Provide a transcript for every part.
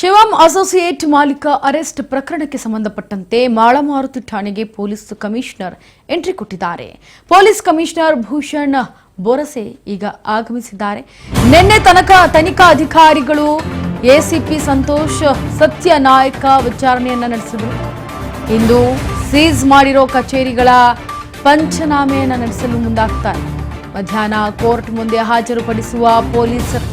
ಶಿವಂ associate ಮಾಲೀಕ arrest ಪ್ರಕರಣಕ್ಕೆ ಸಂಬಂಧಪಟ್ಟಂತೆ ಮಾಳಮಾರುತಿ ಠಾಣೆಗೆ ಪೊಲೀಸ್ ಕಮಿಷನರ್ ಎಂಟ್ರಿ ಕೊಟ್ಟಿದ್ದಾರೆ. ಪೊಲೀಸ್ ಕಮಿಷನರ್ ಭೂಷಣ್ ಬೋರಸೆ ಈಗ ಆಗಮಿಸಿದ್ದಾರೆ. ನಿನ್ನೆ ತನಕ ತನಿಖಾ ಅಧಿಕಾರಿಗಳು ಎಸಿಪಿ ಸಂತೋಷ್ ಸತ್ಯನಾಯಕ ವಿಚಾರಣೆಯನ್ನ ನಡೆಸಿದರು. ಇಂದು ಸೀಸ್ ಮಾಡಿರೋ ಕಚೇರಿಗಳ ಪಂಚನಾಮೆಯನ್ನ ನಡೆಸಲು ಮುಂದಾಗ್ತಾರೆ. ಮಧ್ಯಾಹ್ನ ಕೋರ್ಟ್ ಮುಂದೆ ಹಾಜರುಪಡಿಸುವ ಪೊಲೀಸರು.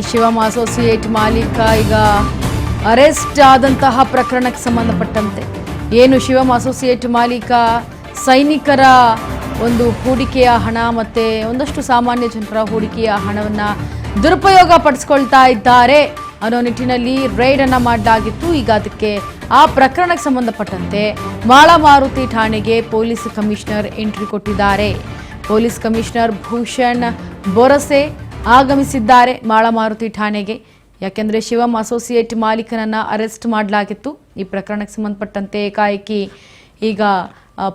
ಶಿವಂ ಅಸೋಸಿಯೇಟ್ ಮಾಲೀಕ ಈಗ ಅರೆಸ್ಟ್ ಆದಂತಹ ಪ್ರಕರಣಕ್ಕೆ ಸಂಬಂಧಪಟ್ಟಂತೆ ಏನು ಶಿವಂ ಅಸೋಸಿಯೇಟ್ ಮಾಲೀಕ ಸೈನಿಕರ ಒಂದು ಹೂಡಿಕೆಯ ಹಣ ಮತ್ತೆ ಒಂದಷ್ಟು ಸಾಮಾನ್ಯ ಜನರ ಹೂಡಿಕೆಯ ಹಣವನ್ನು ದುರುಪಯೋಗ ಪಡಿಸ್ಕೊಳ್ತಾ ಇದ್ದಾರೆ ಅನ್ನೋ ನಿಟ್ಟಿನಲ್ಲಿ ರೈಡ್ ಅನ್ನ ಮಾಡಲಾಗಿತ್ತು. ಈಗ ಅದಕ್ಕೆ ಆ ಪ್ರಕರಣಕ್ಕೆ ಸಂಬಂಧಪಟ್ಟಂತೆ ಮಾಳಮಾರುತಿ ಠಾಣೆಗೆ ಪೊಲೀಸ್ ಕಮಿಷನರ್ ಎಂಟ್ರಿ ಕೊಟ್ಟಿದ್ದಾರೆ. ಪೊಲೀಸ್ ಕಮಿಷನರ್ ಭೂಷಣ್ ಬೋರಸೆ ಆಗಮಿಸಿದ್ದಾರೆ ಮಾಳಮಾರುತಿ ಠಾಣೆಗೆ. ಯಾಕೆಂದರೆ ಶಿವಂ ಅಸೋಸಿಯೇಟ್ ಮಾಲೀಕನನ್ನ ಅರೆಸ್ಟ್ ಮಾಡಲಾಗಿತ್ತು. ಈ ಪ್ರಕರಣಕ್ಕೆ ಸಂಬಂಧಪಟ್ಟಂತೆ ಏಕಾಏಕಿ ಈಗ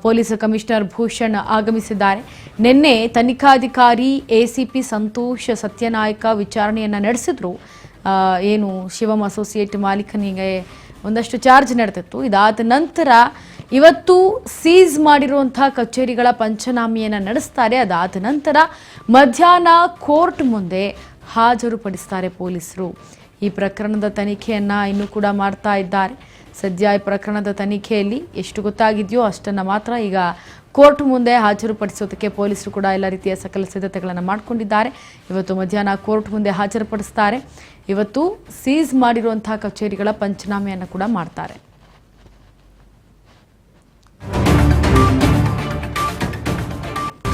ಪೊಲೀಸ್ ಕಮಿಷನರ್ ಭೂಷಣ್ ಆಗಮಿಸಿದ್ದಾರೆ. ನಿನ್ನೆ ತನಿಖಾಧಿಕಾರಿ ಎಸಿಪಿ ಸಂತೋಷ್ ಸತ್ಯನಾಯಕ ವಿಚಾರಣೆಯನ್ನು ನಡೆಸಿದ್ರು. ಏನು ಶಿವಂ ಅಸೋಸಿಯೇಟ್ ಮಾಲೀಕನಿಗೆ ಒಂದಷ್ಟು ಚಾರ್ಜ್ ನಡೆದಿತ್ತು. ಇದಾದ ನಂತರ ಇವತ್ತು ಸೀಸ್ ಮಾಡಿರುವಂತಹ ಕಚೇರಿಗಳ ಪಂಚನಾಮೆಯನ್ನು ನಡೆಸ್ತಾರೆ. ಅದಾದ ನಂತರ ಮಧ್ಯಾಹ್ನ ಕೋರ್ಟ್ ಮುಂದೆ ಹಾಜರುಪಡಿಸ್ತಾರೆ ಪೊಲೀಸರು. ಈ ಪ್ರಕರಣದ ತನಿಖೆಯನ್ನು ಇನ್ನೂ ಕೂಡ ಮಾಡ್ತಾ ಇದ್ದಾರೆ. ಸದ್ಯ ಈ ಪ್ರಕರಣದ ತನಿಖೆಯಲ್ಲಿ ಎಷ್ಟು ಗೊತ್ತಾಗಿದೆಯೋ ಅಷ್ಟನ್ನು ಮಾತ್ರ ಈಗ ಕೋರ್ಟ್ ಮುಂದೆ ಹಾಜರುಪಡಿಸೋದಕ್ಕೆ ಪೊಲೀಸರು ಕೂಡ ಎಲ್ಲ ರೀತಿಯ ಸಕಲ ಸಿದ್ಧತೆಗಳನ್ನು ಮಾಡಿಕೊಂಡಿದ್ದಾರೆ. ಇವತ್ತು ಮಧ್ಯಾಹ್ನ ಕೋರ್ಟ್ ಮುಂದೆ ಹಾಜರುಪಡಿಸ್ತಾರೆ. ಇವತ್ತು ಸೀಸ್ ಮಾಡಿರುವಂತಹ ಕಚೇರಿಗಳ ಪಂಚನಾಮೆಯನ್ನು ಕೂಡ ಮಾಡ್ತಾರೆ.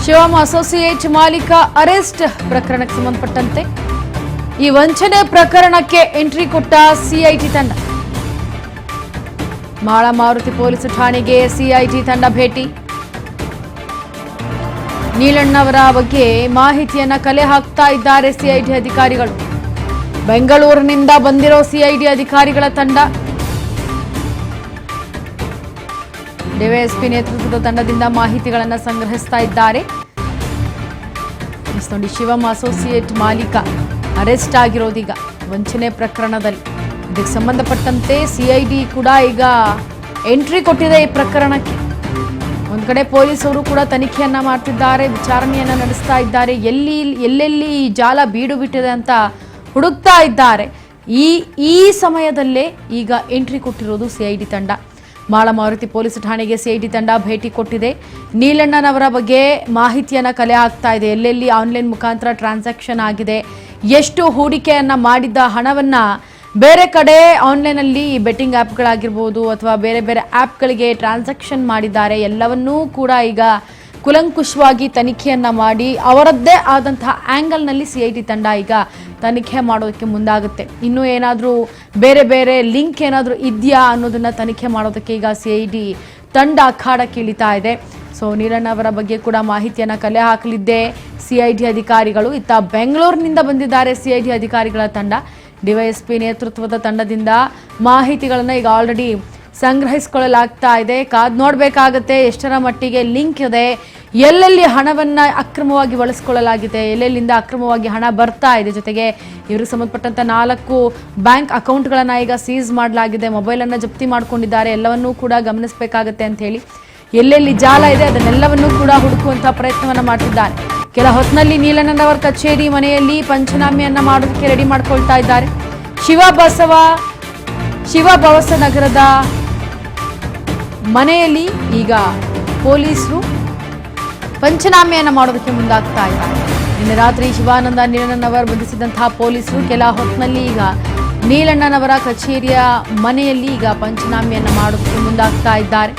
ಶಿವಂ ಅಸೋಸಿಯೇಟ್ ಮಾಲೀಕ ಅರೆಸ್ಟ್ ಪ್ರಕರಣಕ್ಕೆ ಸಂಬಂಧಪಟ್ಟಂತೆ ಈ ವಂಚನೆ ಪ್ರಕರಣಕ್ಕೆ ಎಂಟ್ರಿ ಕೊಟ್ಟ ಸಿಐಟಿ ತಂಡ. ಮಾಳಮಾರುತಿ ಪೊಲೀಸ್ ಠಾಣೆಗೆ ಸಿಐಟಿ ತಂಡ ಭೇಟಿ. ನೀಲಣ್ಣವರ ಬಗ್ಗೆ ಮಾಹಿತಿಯನ್ನ ಕಲೆ ಹಾಕ್ತಾ ಇದ್ದಾರೆ ಸಿಐಟಿ ಅಧಿಕಾರಿಗಳು. ಬೆಂಗಳೂರಿನಿಂದ ಬಂದಿರೋ ಸಿಐಡಿ ಅಧಿಕಾರಿಗಳ ತಂಡ ಡಿವೈಎಸ್ಪಿ ನೇತೃತ್ವದ ತಂಡದಿಂದ ಮಾಹಿತಿಗಳನ್ನು ಸಂಗ್ರಹಿಸ್ತಾ ಇದ್ದಾರೆ. ನೋಡಿ, ಶಿವಂ ಅಸೋಸಿಯೇಟ್ ಮಾಲೀಕ ಅರೆಸ್ಟ್ ಆಗಿರೋದೀಗ ವಂಚನೆ ಪ್ರಕರಣದಲ್ಲಿ. ಇದಕ್ಕೆ ಸಂಬಂಧಪಟ್ಟಂತೆ ಸಿಐಡಿ ಕೂಡ ಈಗ ಎಂಟ್ರಿ ಕೊಟ್ಟಿದೆ ಈ ಪ್ರಕರಣಕ್ಕೆ. ಒಂದು ಕಡೆ ಪೊಲೀಸರು ಕೂಡ ತನಿಖೆಯನ್ನ ಮಾಡ್ತಿದ್ದಾರೆ, ವಿಚಾರಣೆಯನ್ನ ನಡೆಸ್ತಾ ಇದ್ದಾರೆ. ಎಲ್ಲೆಲ್ಲಿ ಈ ಜಾಲ ಬೀಡು ಬಿಟ್ಟಿದೆ ಅಂತ ಹುಡುಕ್ತಾ ಇದ್ದಾರೆ. ಈ ಸಮಯದಲ್ಲೇ ಈಗ ಎಂಟ್ರಿ ಕೊಟ್ಟಿರೋದು ಸಿಐಡಿ ತಂಡ. ಮಾಳಮಾರುತಿ ಪೊಲೀಸ್ ಠಾಣೆಗೆ ಸಿಐಡಿ ತಂಡ ಭೇಟಿ ಕೊಟ್ಟಿದೆ. ನೀಲಣ್ಣನವರ ಬಗ್ಗೆ ಮಾಹಿತಿಯನ್ನ ಕಲೆ ಹಾಕ್ತಾ ಇದೆ. ಎಲ್ಲೆಲ್ಲಿ ಆನ್ಲೈನ್ ಮುಖಾಂತರ ಟ್ರಾನ್ಸಾಕ್ಷನ್ ಆಗಿದೆ, ಎಷ್ಟು ಹೂಡಿಕೆಯನ್ನ ಮಾಡಿದ್ದ ಹಣವನ್ನ ಬೇರೆ ಕಡೆ ಆನ್ಲೈನಲ್ಲಿ ಬೆಟ್ಟಿಂಗ್ ಆ್ಯಪ್ಗಳಾಗಿರ್ಬೋದು ಅಥವಾ ಬೇರೆ ಬೇರೆ ಆ್ಯಪ್ಗಳಿಗೆ ಟ್ರಾನ್ಸಾಕ್ಷನ್ ಮಾಡಿದ್ದಾರೆ, ಎಲ್ಲವನ್ನೂ ಕೂಡ ಈಗ ಕುಲಂಕುಷವಾಗಿ ತನಿಖೆಯನ್ನ ಮಾಡಿ ಅವರದ್ದೇ ಆದಂತಹ ಆ್ಯಂಗಲ್ನಲ್ಲಿ ಸಿಐಡಿ ತಂಡ ಈಗ ತನಿಖೆ ಮಾಡೋದಕ್ಕೆ ಮುಂದಾಗುತ್ತೆ. ಇನ್ನೂ ಏನಾದರೂ ಬೇರೆ ಬೇರೆ ಲಿಂಕ್ ಏನಾದರೂ ಇದೆಯಾ ಅನ್ನೋದನ್ನ ತನಿಖೆ ಮಾಡೋದಕ್ಕೆ ಈಗ ಸಿಐಡಿ ತಂಡ ಅಖಾಡಕ್ಕೆ ಇಳಿತಾ ಇದೆ. ಸೊ ನೀಲಣ್ಣವರ ಬಗ್ಗೆ ಕೂಡ ಮಾಹಿತಿಯನ್ನು ಕಲೆ ಹಾಕಲಿದ್ದೆ ಸಿಐಡಿ ಅಧಿಕಾರಿಗಳು. ಇತ್ತ ಬೆಂಗಳೂರಿನಿಂದ ಬಂದಿದ್ದಾರೆ ಸಿಐಡಿ ಅಧಿಕಾರಿಗಳ ತಂಡ. ಡಿವೈಎಸ್ಪಿ ನೇತೃತ್ವದ ತಂಡದಿಂದ ಮಾಹಿತಿಗಳನ್ನು ಈಗ ಆಲ್ರೆಡಿ ಸಂಗ್ರಹಿಸಿಕೊಳ್ಳಲಾಗ್ತಾ ಇದೆ. ಕಾದು ನೋಡಬೇಕಾಗತ್ತೆ ಎಷ್ಟರ ಮಟ್ಟಿಗೆ ಲಿಂಕ್ ಇದೆ, ಎಲ್ಲೆಲ್ಲಿ ಹಣವನ್ನು ಅಕ್ರಮವಾಗಿ ಬಳಸಿಕೊಳ್ಳಲಾಗಿದೆ, ಎಲ್ಲೆಲ್ಲಿಂದ ಅಕ್ರಮವಾಗಿ ಹಣ ಬರ್ತಾ ಇದೆ. ಜೊತೆಗೆ ಇವರಿಗೆ ಸಂಬಂಧಪಟ್ಟಂಥ 4 ಬ್ಯಾಂಕ್ ಅಕೌಂಟ್ಗಳನ್ನು ಈಗ ಸೀಸ್ ಮಾಡಲಾಗಿದೆ. ಮೊಬೈಲನ್ನು ಜಪ್ತಿ ಮಾಡ್ಕೊಂಡಿದ್ದಾರೆ. ಎಲ್ಲವನ್ನೂ ಕೂಡ ಗಮನಿಸಬೇಕಾಗತ್ತೆ ಅಂತ ಹೇಳಿ ಎಲ್ಲೆಲ್ಲಿ ಜಾಲ ಇದೆ ಅದನ್ನೆಲ್ಲವನ್ನೂ ಕೂಡ ಹುಡುಕುವಂಥ ಪ್ರಯತ್ನವನ್ನು ಮಾಡ್ತಿದ್ದಾರೆ. ಕೆಲ ಹೊತ್ತಿನಲ್ಲಿ ನೀಲಣ್ಣನವರ ಕಚೇರಿ ಮನೆಯಲ್ಲಿ ಪಂಚನಾಮೆಯನ್ನ ಮಾಡೋದಕ್ಕೆ ರೆಡಿ ಮಾಡ್ಕೊಳ್ತಾ ಇದ್ದಾರೆ. ಶಿವಭವಸ ನಗರದ ಮನೆಯಲ್ಲಿ ಈಗ ಪೊಲೀಸರು ಪಂಚನಾಮೆಯನ್ನು ಮಾಡೋದಕ್ಕೆ ಮುಂದಾಗ್ತಾ ಇದ್ದಾರೆ. ನಿನ್ನೆ ರಾತ್ರಿ ಶಿವಾನಂದ ನೀಲಣ್ಣನವರ ಬಂಧಿಸಿದಂತಹ ಪೊಲೀಸರು ಕೆಲ ಹೊತ್ತಿನಲ್ಲಿ ಈಗ ನೀಲಣ್ಣನವರ ಕಚೇರಿಯ ಮನೆಯಲ್ಲಿ ಈಗ ಪಂಚನಾಮೆಯನ್ನು ಮಾಡೋದಕ್ಕೆ ಮುಂದಾಗ್ತಾ ಇದ್ದಾರೆ.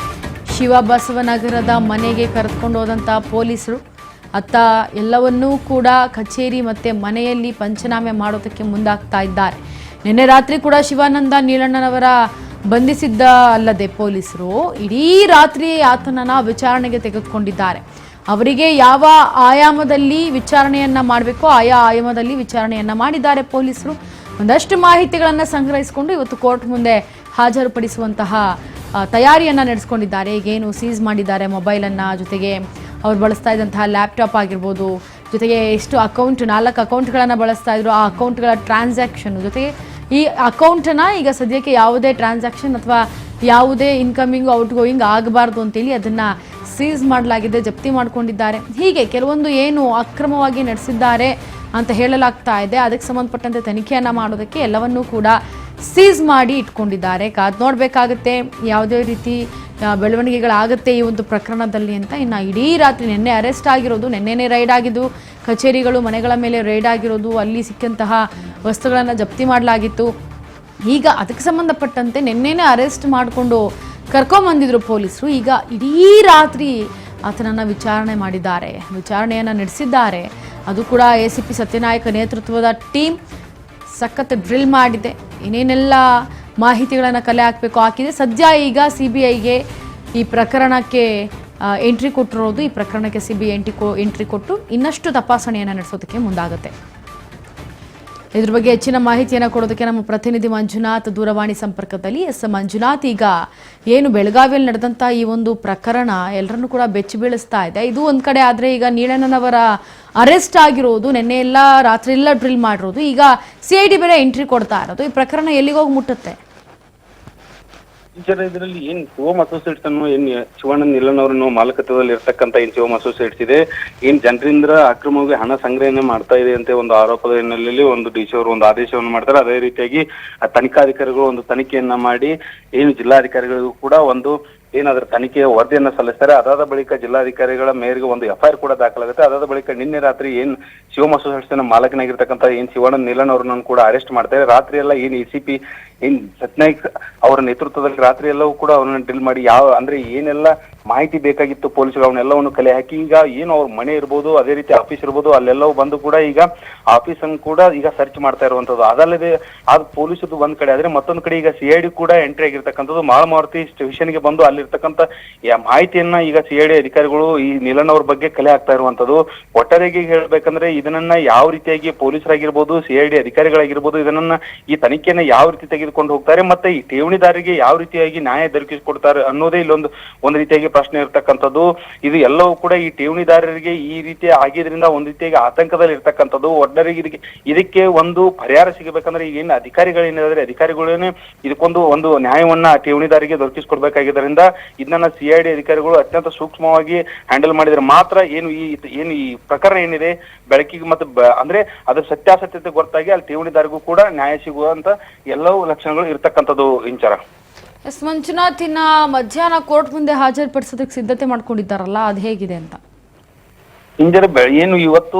ಶಿವಬಸವನಗರದ ಮನೆಗೆ ಕರೆದುಕೊಂಡು ಹೋದಂತಹ ಪೊಲೀಸರು ಅತ್ತ ಎಲ್ಲವನ್ನೂ ಕೂಡ ಕಚೇರಿ ಮತ್ತು ಮನೆಯಲ್ಲಿ ಪಂಚನಾಮೆ ಮಾಡೋದಕ್ಕೆ ಮುಂದಾಗ್ತಾ ಇದ್ದಾರೆ. ನಿನ್ನೆ ರಾತ್ರಿ ಕೂಡ ಶಿವಾನಂದ ನೀಲಣ್ಣನವರ ಬಂಧಿಸಿದ್ದ ಅಲ್ಲದೆ ಪೊಲೀಸರು ಇಡೀ ರಾತ್ರಿ ಆತನನ್ನ ವಿಚಾರಣೆಗೆ ತೆಗೆದುಕೊಂಡಿದ್ದಾರೆ. ಅವರಿಗೆ ಯಾವ ಆಯಾಮದಲ್ಲಿ ವಿಚಾರಣೆಯನ್ನ ಮಾಡಬೇಕೋ ಆಯಾ ಆಯಾಮದಲ್ಲಿ ವಿಚಾರಣೆಯನ್ನ ಮಾಡಿದ್ದಾರೆ ಪೊಲೀಸರು. ಒಂದಷ್ಟು ಮಾಹಿತಿಗಳನ್ನು ಸಂಗ್ರಹಿಸಿಕೊಂಡು ಇವತ್ತು ಕೋರ್ಟ್ ಮುಂದೆ ಹಾಜರುಪಡಿಸುವಂತಹ ತಯಾರಿಯನ್ನು ನಡೆಸ್ಕೊಂಡಿದ್ದಾರೆ. ಈಗೇನು ಸೀಸ್ ಮಾಡಿದ್ದಾರೆ ಮೊಬೈಲನ್ನು, ಜೊತೆಗೆ ಅವ್ರು ಬಳಸ್ತಾ ಇದ್ದಂತಹ ಲ್ಯಾಪ್ಟಾಪ್ ಆಗಿರ್ಬೋದು, ಜೊತೆಗೆ ಎಷ್ಟು 4 ಅಕೌಂಟ್ಗಳನ್ನು ಬಳಸ್ತಾ ಇದ್ರು, ಆ ಅಕೌಂಟ್ಗಳ ಟ್ರಾನ್ಸಾಕ್ಷನ್, ಜೊತೆಗೆ ಈ ಅಕೌಂಟನ್ನು ಈಗ ಸದ್ಯಕ್ಕೆ ಯಾವುದೇ ಟ್ರಾನ್ಸಾಕ್ಷನ್ ಅಥವಾ ಯಾವುದೇ ಇನ್ಕಮಿಂಗು ಔಟ್ಗೋಯಿಂಗ್ ಆಗಬಾರ್ದು ಅಂತೇಳಿ ಅದನ್ನು ಸೀಸ್ ಮಾಡಲಾಗಿದೆ, ಜಪ್ತಿ ಮಾಡಿಕೊಂಡಿದ್ದಾರೆ. ಹೀಗೆ ಕೆಲವೊಂದು ಏನು ಅಕ್ರಮವಾಗಿ ನಡೆಸಿದ್ದಾರೆ ಅಂತ ಹೇಳಲಾಗ್ತಾ ಇದೆ, ಅದಕ್ಕೆ ಸಂಬಂಧಪಟ್ಟಂತೆ ತನಿಖೆಯನ್ನು ಮಾಡೋದಕ್ಕೆ ಎಲ್ಲವನ್ನೂ ಕೂಡ ಸೀಸ್ ಮಾಡಿ ಇಟ್ಕೊಂಡಿದ್ದಾರೆ. ಕಾದು ನೋಡಬೇಕಾಗುತ್ತೆ ಯಾವುದೇ ರೀತಿ ಬೆಳವಣಿಗೆಗಳಾಗುತ್ತೆ ಈ ಒಂದು ಪ್ರಕರಣದಲ್ಲಿ ಅಂತ. ಇನ್ನು ಇಡೀ ರಾತ್ರಿ ನಿನ್ನೆ ಅರೆಸ್ಟ್ ಆಗಿರೋದು, ನಿನ್ನೆನೇ ರೈಡ್ ಆಗಿದ್ದು, ಕಚೇರಿಗಳು ಮನೆಗಳ ಮೇಲೆ ರೈಡ್ ಆಗಿರೋದು, ಅಲ್ಲಿ ಸಿಕ್ಕಂತಹ ವಸ್ತುಗಳನ್ನು ಜಪ್ತಿ ಮಾಡಲಾಗಿತ್ತು. ಈಗ ಅದಕ್ಕೆ ಸಂಬಂಧಪಟ್ಟಂತೆ ನಿನ್ನೆನೇ ಅರೆಸ್ಟ್ ಮಾಡಿಕೊಂಡು ಕರ್ಕೊಂಬಂದಿದ್ರು ಪೊಲೀಸರು. ಈಗ ಇಡೀ ರಾತ್ರಿ ಆತನನ್ನು ವಿಚಾರಣೆಯನ್ನು ನಡೆಸಿದ್ದಾರೆ. ಅದು ಕೂಡ ACP ಸತ್ಯನಾಯಕ ನೇತೃತ್ವದ ಟೀಮ್ ಸಖತ್ ಡ್ರಿಲ್ ಮಾಡಿದೆ. ಏನೇನೆಲ್ಲ ಮಾಹಿತಿಗಳನ್ನು ಕಲೆ ಹಾಕಿದೆ. ಸದ್ಯ ಈಗ CBIಗೆ ಈ ಪ್ರಕರಣಕ್ಕೆ ಎಂಟ್ರಿ ಕೊಟ್ಟಿರೋದು. ಈ ಪ್ರಕರಣಕ್ಕೆ CBI ಎಂಟ್ರಿ ಕೊಟ್ಟು ಇನ್ನಷ್ಟು ತಪಾಸಣೆಯನ್ನು ನಡೆಸೋದಕ್ಕೆ ಮುಂದಾಗುತ್ತೆ. ಇದ್ರ ಬಗ್ಗೆ ಹೆಚ್ಚಿನ ಮಾಹಿತಿಯನ್ನು ಕೊಡೋದಕ್ಕೆ ನಮ್ಮ ಪ್ರತಿನಿಧಿ ಮಂಜುನಾಥ್ ದೂರವಾಣಿ ಸಂಪರ್ಕದಲ್ಲಿ. ಮಂಜುನಾಥ್, ಈಗ ಏನು ಬೆಳಗಾವಿಯಲ್ಲಿ ನಡೆದಂಥ ಈ ಒಂದು ಪ್ರಕರಣ ಎಲ್ಲರನ್ನೂ ಕೂಡ ಬೆಚ್ಚಿ ಬೀಳಿಸ್ತಾ ಇದೆ. ಇದು ಒಂದು ಕಡೆ ಆದರೆ ಈಗ ನೀಲಣ್ಣನವರ ಅರೆಸ್ಟ್ ಆಗಿರೋದು, ನಿನ್ನೆ ಎಲ್ಲ ರಾತ್ರಿ ಎಲ್ಲ ಡ್ರಿಲ್ ಮಾಡಿರೋದು, ಈಗ CID ಬೇರೆ ಎಂಟ್ರಿ ಕೊಡ್ತಾ ಇರೋದು, ಈ ಪ್ರಕರಣ ಎಲ್ಲಿಗೋಗಿ ಮುಟ್ಟುತ್ತೆ? ಇದರಲ್ಲಿ ಏನ್ ಶಿವಮ್ ಅಸೋಸಿಯೇಟ್ಸ್ ಅನ್ನು ಏನ್ ಶಿವಾನಂದ ನಿಲನವರನ್ನು ಮಾಲಕತ್ವದಲ್ಲಿ ಇರ್ತಕ್ಕಂಥ ಏನ್ ಶಿವಮ್ ಅಸೋಸಿಯೇಟ್ಸ್ ಇದೆ, ಏನ್ ಜನರಿಂದ ಅಕ್ರಮವಾಗಿ ಹಣ ಸಂಗ್ರಹಣೆ ಮಾಡ್ತಾ ಇದೆ ಅಂತ ಒಂದು ಆರೋಪದ ಹಿನ್ನೆಲೆಯಲ್ಲಿ ಒಂದು DC ಅವರು ಒಂದು ಆದೇಶವನ್ನು ಮಾಡ್ತಾರೆ. ಅದೇ ರೀತಿಯಾಗಿ ತನಿಖಾಧಿಕಾರಿಗಳು ಒಂದು ತನಿಖೆಯನ್ನ ಮಾಡಿ ಏನು ಜಿಲ್ಲಾಧಿಕಾರಿಗಳಿಗೂ ಕೂಡ ಒಂದು ಏನಾದ್ರೂ ತನಿಖೆಯ ವರದಿಯನ್ನ ಸಲ್ಲಿಸ್ತಾರೆ. ಅದಾದ ಬಳಿಕ ಜಿಲ್ಲಾಧಿಕಾರಿಗಳ ಮೇರೆಗೆ ಒಂದು FIR ಕೂಡ ದಾಖಲಾಗುತ್ತೆ. ಅದಾದ ಬಳಿಕ ನಿನ್ನೆ ರಾತ್ರಿ ಏನ್ ಶಿವಮ್ ಅಸೋಸಿಯೇಟ್ಸ್ ಮಾಲಕನಾಗಿರ್ತಕ್ಕಂಥ ಏನ್ ಶಿವಾನಂದ ನಿಲನ್ ಅವ್ರನ್ನ ಕೂಡ ಅರೆಸ್ಟ್ ಮಾಡ್ತಾರೆ. ರಾತ್ರಿ ಎಲ್ಲ ಏನ್ ACP ಏನ್ ಸತ್ಯನಾಯಕ್ ಅವರ ನೇತೃತ್ವದಲ್ಲಿ ರಾತ್ರಿ ಎಲ್ಲವೂ ಕೂಡ ಅವರನ್ನ ಡ್ರಿಲ್ ಮಾಡಿ ಅಂದ್ರೆ ಏನೆಲ್ಲ ಮಾಹಿತಿ ಬೇಕಾಗಿತ್ತು ಪೊಲೀಸರು ಅವನ್ನೆಲ್ಲವನ್ನು ಕಲೆ ಹಾಕಿ ಈಗ ಏನು ಅವ್ರ ಮನೆ ಇರ್ಬೋದು, ಅದೇ ರೀತಿ ಆಫೀಸ್ ಇರ್ಬೋದು, ಅಲ್ಲೆಲ್ಲವೂ ಬಂದು ಕೂಡ ಈಗ ಆಫೀಸ್ ಅನ್ನು ಕೂಡ ಈಗ ಸರ್ಚ್ ಮಾಡ್ತಾ ಇರುವಂತದ್ದು. ಅದಲ್ಲದೆ ಅದು ಪೊಲೀಸರು ಒಂದ್ ಕಡೆ ಆದ್ರೆ ಮತ್ತೊಂದ್ ಕಡೆ ಈಗ CID ಕೂಡ ಎಂಟ್ರಿ ಆಗಿರ್ತಕ್ಕಂಥದ್ದು. ಮಾಳಮಾರುತಿ ಸ್ಟೇಷನ್ಗೆ ಬಂದು ಅಲ್ಲಿರ್ತಕ್ಕಂಥ ಮಾಹಿತಿಯನ್ನ ಈಗ CID ಅಧಿಕಾರಿಗಳು ಈ ನಿಲನ್ ಅವ್ರ ಬಗ್ಗೆ ಕಲೆ ಹಾಕ್ತಾ ಇರುವಂತದ್ದು. ಒಟ್ಟಾರೆಯಾಗಿ ಹೇಳ್ಬೇಕಂದ್ರೆ ಇದನ್ನ ಯಾವ ರೀತಿಯಾಗಿ ಪೊಲೀಸರಾಗಿರ್ಬೋದು, CID ಅಧಿಕಾರಿಗಳಾಗಿರ್ಬೋದು ಇದನ್ನ ಈ ತನಿಖೆಯನ್ನ ಯಾವ ರೀತಿ ತೆಗೆದುಕೊಂಡು ಹೋಗ್ತಾರೆ, ಮತ್ತೆ ಈ ಠೇವಣಿದಾರರಿಗೆ ಯಾವ ರೀತಿಯಾಗಿ ನ್ಯಾಯ ದೊರಕಿಸಿಕೊಡ್ತಾರೆ ಅನ್ನೋದೇ ಒಂದು ರೀತಿಯಾಗಿ ಪ್ರಶ್ನೆ ಇರ್ತಕ್ಕಂಥದ್ದು. ಇದು ಎಲ್ಲವೂ ಕೂಡ ಈ ಠೇವಣಿದಾರರಿಗೆ ಈ ರೀತಿ ಆಗಿದ್ರಿಂದ ಒಂದ್ ರೀತಿಯಾಗಿ ಆತಂಕದಲ್ಲಿ ಇರ್ತಕ್ಕಂಥದ್ದು. ಒಟ್ಟಾರೆಯಾಗಿ ಇದಕ್ಕೆ ಒಂದು ಪರಿಹಾರ ಸಿಗಬೇಕಂದ್ರೆ ಈಗ ಏನು ಅಧಿಕಾರಿಗಳೇನಿದ್ರೆ ಅಧಿಕಾರಿಗಳೇನೆ ಇದಕ್ಕೊಂದು ನ್ಯಾಯವನ್ನ ಠೇವಣಿದಾರರಿಗೆ ದೊರಕಿಸಿಕೊಡ್ಬೇಕಾಗಿದ್ದರಿಂದ ಇದನ್ನ CID ಅಧಿಕಾರಿಗಳು ಅತ್ಯಂತ ಸೂಕ್ಷ್ಮವಾಗಿ ಹ್ಯಾಂಡಲ್ ಮಾಡಿದ್ರೆ ಮಾತ್ರ ಏನು ಈ ಪ್ರಕರಣ ಏನಿದೆ ಬೆಳಕಿಗೆ ಮತ್ತೆ ಅಂದ್ರೆ ಅದ್ರ ಸತ್ಯಾಸತ್ಯತೆ ಗೊತ್ತಾಗಿ ಅಲ್ಲಿ ಠೇವಣಿದಾರಿಗೂ ಕೂಡ ನ್ಯಾಯ ಸಿಗುವಂತ ಎಲ್ಲವೂ ಲಕ್ಷಣಗಳು ಇರ್ತಕ್ಕಂಥದ್ದು. ಇಂಚರ ಮಂಜುನಾಥ್, ಇನ್ನ ಮಧ್ಯಾಹ್ನ ಕೋರ್ಟ್ ಮುಂದೆ ಹಾಜರುಪಡಿಸೋದಕ್ಕೆ ಸಿದ್ಧತೆ ಮಾಡ್ಕೊಂಡಿದ್ದಾರಲ್ಲ, ಅದು ಹೇಗಿದೆ ಅಂತ? ಇಂಜರ ಏನು ಇವತ್ತು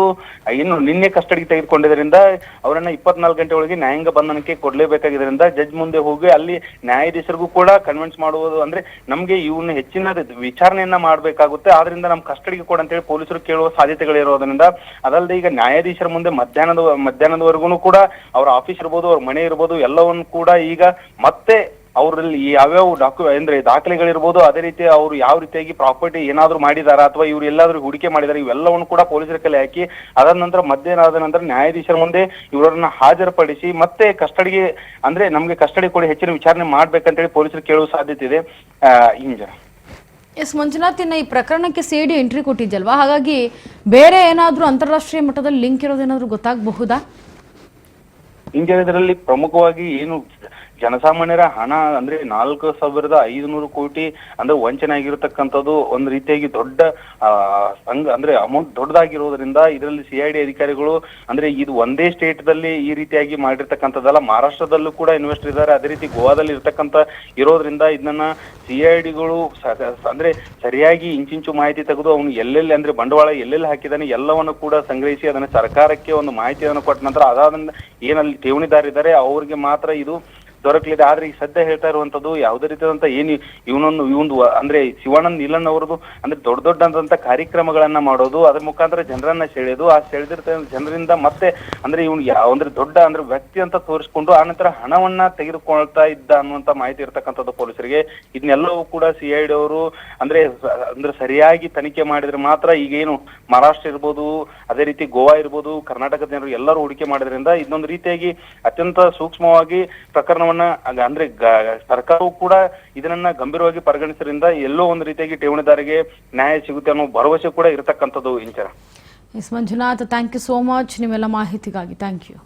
ಏನು ನಿನ್ನೆ ಕಸ್ಟಡಿಗೆ ತೆಗೆದುಕೊಂಡಿದ್ದರಿಂದ ಅವರನ್ನ 24 ಗಂಟೆ ಒಳಗೆ ನ್ಯಾಯಾಂಗ ಬಂಧನಕ್ಕೆ ಕೊಡ್ಲೇಬೇಕಾಗಿದ್ದರಿಂದ ಜಡ್ಜ್ ಮುಂದೆ ಹೋಗಿ ಅಲ್ಲಿ ನ್ಯಾಯಾಧೀಶರಿಗೂ ಕೂಡ ಕನ್ವಿನ್ಸ್ ಮಾಡುವುದು ಅಂದ್ರೆ ನಮ್ಗೆ ಇವನ್ನ ಹೆಚ್ಚಿನ ವಿಚಾರಣೆಯನ್ನ ಮಾಡ್ಬೇಕಾಗುತ್ತೆ, ಆದ್ರಿಂದ ನಮ್ ಕಸ್ಟಡಿಗೆ ಕೊಡಂತೇಳಿ ಪೊಲೀಸರು ಕೇಳುವ ಸಾಧ್ಯತೆಗಳಿರೋದ್ರಿಂದ ಅದಲ್ಲದೆ ಈಗ ನ್ಯಾಯಾಧೀಶರ ಮುಂದೆ ಮಧ್ಯಾಹ್ನದವರೆಗೂ ಕೂಡ ಅವ್ರ ಆಫೀಸ್ ಇರ್ಬೋದು, ಅವ್ರ ಮನೆ ಇರ್ಬೋದು, ಎಲ್ಲವನ್ನು ಕೂಡ ಈಗ ಮತ್ತೆ ಅವರಲ್ಲಿ ಯಾವ್ಯಾವ ಅಂದ್ರೆ ದಾಖಲೆಗಳಿರ್ಬೋದು, ಅದೇ ರೀತಿ ಅವರು ಯಾವ ರೀತಿಯಾಗಿ ಪ್ರಾಪರ್ಟಿ ಏನಾದ್ರು ಮಾಡಿದಾರ ಅಥವಾ ಇವ್ರು ಎಲ್ಲಾದ್ರೂ ಹೂಡಿಕೆ ಮಾಡಿದಾರೆ ಇವೆಲ್ಲವನ್ನು ಕೂಡ ಪೊಲೀಸರ ಕಲೆ ಹಾಕಿ ಅದಾದ ನಂತರ ಮಧ್ಯಾಹ್ನ ಆದ ನಂತರ ನ್ಯಾಯಾಧೀಶರ ಮುಂದೆ ಇವರನ್ನ ಹಾಜರುಪಡಿಸಿ ಮತ್ತೆ ಕಸ್ಟಡಿಗೆ ಅಂದ್ರೆ ನಮ್ಗೆ ಕಸ್ಟಡಿ ಕೊಡಿ ಹೆಚ್ಚಿನ ವಿಚಾರಣೆ ಮಾಡ್ಬೇಕಂತೇಳಿ ಪೊಲೀಸರು ಕೇಳುವ ಸಾಧ್ಯತೆ ಇದೆ. ಮಂಜುನಾಥ್, ಇನ್ನ ಈ ಪ್ರಕರಣಕ್ಕೆ CID ಎಂಟ್ರಿ ಕೊಟ್ಟಿದ್ಯಲ್ವಾ, ಹಾಗಾಗಿ ಬೇರೆ ಏನಾದ್ರೂ ಅಂತಾರಾಷ್ಟ್ರೀಯ ಮಟ್ಟದಲ್ಲಿ ಲಿಂಕ್ ಇರೋದೇನಾದ್ರೂ ಗೊತ್ತಾಗಬಹುದಾ? ಇದರಲ್ಲಿ ಪ್ರಮುಖವಾಗಿ ಏನು ಜನಸಾಮಾನ್ಯರ ಹಣ ಅಂದ್ರೆ 4,500 ಕೋಟಿ ಅಂದ್ರೆ ವಂಚನೆ ಆಗಿರತಕ್ಕಂಥದ್ದು ಒಂದು ರೀತಿಯಾಗಿ ದೊಡ್ಡ ಅಂದ್ರೆ ಅಮೌಂಟ್ ದೊಡ್ಡದಾಗಿರೋದ್ರಿಂದ ಇದರಲ್ಲಿ CID ಅಧಿಕಾರಿಗಳು ಅಂದ್ರೆ ಇದು ಒಂದೇ ಸ್ಟೇಟ್ ದಲ್ಲಿ ಈ ರೀತಿಯಾಗಿ ಮಾಡಿರ್ತಕ್ಕಂಥದ್ದಲ್ಲ, ಮಹಾರಾಷ್ಟ್ರದಲ್ಲೂ ಕೂಡ ಇನ್ವೆಸ್ಟರ್ ಇದ್ದಾರೆ, ಅದೇ ರೀತಿ ಗೋವಾದಲ್ಲಿ ಇರ್ತಕ್ಕಂಥ ಇರೋದ್ರಿಂದ ಇದನ್ನ CIDಗಳು ಅಂದ್ರೆ ಸರಿಯಾಗಿ ಇಂಚಿಂಚು ಮಾಹಿತಿ ತೆಗೆದು ಅವನು ಎಲ್ಲೆಲ್ಲಿ ಅಂದ್ರೆ ಬಂಡವಾಳ ಎಲ್ಲೆಲ್ಲಿ ಹಾಕಿದಾನೆ ಎಲ್ಲವನ್ನು ಕೂಡ ಸಂಗ್ರಹಿಸಿ ಅದನ್ನ ಸರ್ಕಾರಕ್ಕೆ ಒಂದು ಮಾಹಿತಿಯನ್ನು ಕೊಟ್ಟ ನಂತರ ಅದಾದ ಏನಲ್ಲಿ ಠೇವಣಿದಾರಿದ್ದಾರೆ ಅವ್ರಿಗೆ ಮಾತ್ರ ಇದು ದೊರಕಲಿದೆ. ಆದ್ರೆ ಈಗ ಸದ್ಯ ಹೇಳ್ತಾ ಇರುವಂತದ್ದು ಯಾವುದೇ ರೀತಿಯಾದಂತ ಇವೊಂದು ಅಂದ್ರೆ ಶಿವಾನಂದ್ ನಿಲನ್ ಅವರದು ಅಂದ್ರೆ ದೊಡ್ಡದಂತ ಕಾರ್ಯಕ್ರಮಗಳನ್ನ ಮಾಡೋದು, ಅದ್ರ ಮುಖಾಂತರ ಜನರನ್ನ ಸೆಳೆಯೋದು, ಆ ಸೆಳೆದಿರ್ತ ಜನರಿಂದ ಮತ್ತೆ ಅಂದ್ರೆ ಇವ್ನು ಅಂದ್ರೆ ದೊಡ್ಡ ಅಂದ್ರೆ ವ್ಯಕ್ತಿ ಅಂತ ತೋರಿಸ್ಕೊಂಡು ಆನಂತರ ಹಣವನ್ನ ತೆಗೆದುಕೊಳ್ತಾ ಇದ್ದ ಅನ್ನುವಂತ ಮಾಹಿತಿ ಇರ್ತಕ್ಕಂಥದ್ದು ಪೊಲೀಸರಿಗೆ. ಇದನ್ನೆಲ್ಲವೂ ಕೂಡ CID ಅವರು ಅಂದ್ರೆ ಸರಿಯಾಗಿ ತನಿಖೆ ಮಾಡಿದ್ರೆ ಮಾತ್ರ ಈಗೇನು ಮಹಾರಾಷ್ಟ್ರ ಇರ್ಬೋದು, ಅದೇ ರೀತಿ ಗೋವಾ ಇರ್ಬೋದು, ಕರ್ನಾಟಕದ ಜನರು ಎಲ್ಲರೂ ಹೂಡಿಕೆ ಮಾಡೋದ್ರಿಂದ ಇದೊಂದು ರೀತಿಯಾಗಿ ಅತ್ಯಂತ ಸೂಕ್ಷ್ಮವಾಗಿ ಪ್ರಕರಣವನ್ನ ಪ್ರಕರಣವನ್ನ ಅಂದ್ರೆ ಸರ್ಕಾರವು ಕೂಡ ಇದನ್ನ ಗಂಭೀರವಾಗಿ ಪರಿಗಣಿಸೋದ್ರಿಂದ ಎಲ್ಲೋ ಒಂದು ರೀತಿಯಾಗಿ ಠೇವಣಿದಾರರಿಗೆ ನ್ಯಾಯ ಸಿಗುತ್ತೆ ಅನ್ನೋ ಭರವಸೆ ಕೂಡ ಇರತಕ್ಕಂಥದ್ದು Inchara. S Manjunath, thank you so much ನಿಮ್ಮೆಲ್ಲ ಮಾಹಿತಿಗಾಗಿ. Thank you.